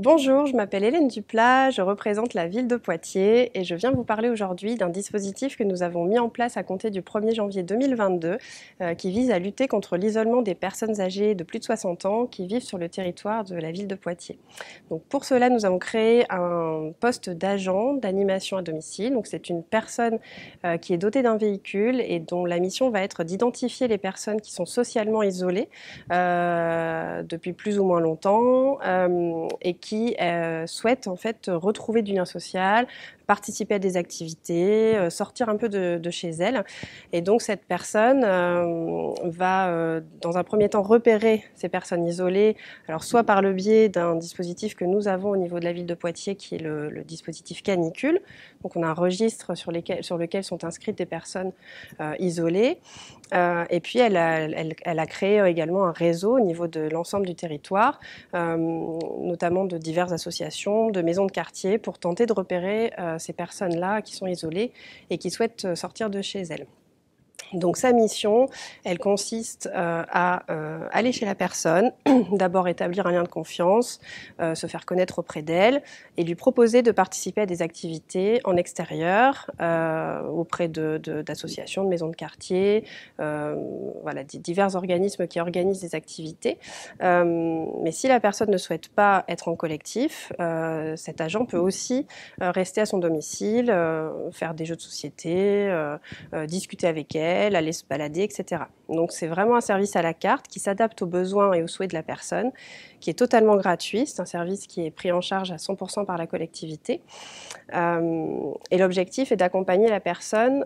Bonjour, je m'appelle Hélène Duplat, je représente la ville de Poitiers et je viens vous parler aujourd'hui d'un dispositif que nous avons mis en place à compter du 1er janvier 2022 qui vise à lutter contre l'isolement des personnes âgées de plus de 60 ans qui vivent sur le territoire de la ville de Poitiers. Donc pour cela, nous avons créé un poste d'agent d'animation à domicile. Donc c'est une personne qui est dotée d'un véhicule et dont la mission va être d'identifier les personnes qui sont socialement isolées depuis plus ou moins longtemps et qui souhaitent en fait retrouver du lien social, participer à des activités, sortir un peu de chez elle. Et donc cette personne va dans un premier temps repérer ces personnes isolées, alors soit par le biais d'un dispositif que nous avons au niveau de la ville de Poitiers qui est le dispositif canicule. Donc on a un registre sur lequel sont inscrites des personnes isolées. Et puis elle a créé également un réseau au niveau de l'ensemble du territoire, notamment de diverses associations, de maisons de quartier, pour tenter de repérer ces personnes-là qui sont isolées et qui souhaitent sortir de chez elles. Donc sa mission, elle consiste à aller chez la personne, d'abord établir un lien de confiance, se faire connaître auprès d'elle et lui proposer de participer à des activités en extérieur auprès d'associations, de maisons de quartier, voilà, divers organismes qui organisent des activités. Mais si la personne ne souhaite pas être en collectif, cet agent peut aussi rester à son domicile, faire des jeux de société, discuter avec elle, aller se balader, etc. Donc c'est vraiment un service à la carte qui s'adapte aux besoins et aux souhaits de la personne, qui est totalement gratuit. C'est un service qui est pris en charge à 100% par la collectivité. Et l'objectif est d'accompagner la personne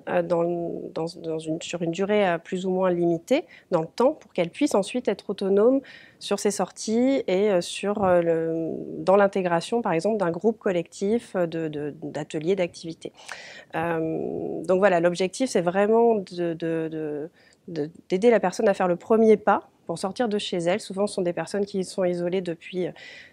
sur une durée plus ou moins limitée dans le temps pour qu'elle puisse ensuite être autonome sur ses sorties et dans l'intégration par exemple d'un groupe collectif d'ateliers, d'activités. Donc voilà, l'objectif c'est vraiment d'aider la personne à faire le premier pas pour sortir de chez elle. Souvent, ce sont des personnes qui sont isolées depuis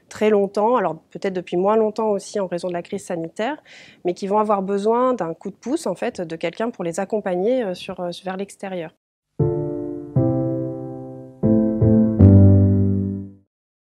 très longtemps, alors peut-être depuis moins longtemps aussi en raison de la crise sanitaire, mais qui vont avoir besoin d'un coup de pouce en fait de quelqu'un pour les accompagner vers l'extérieur.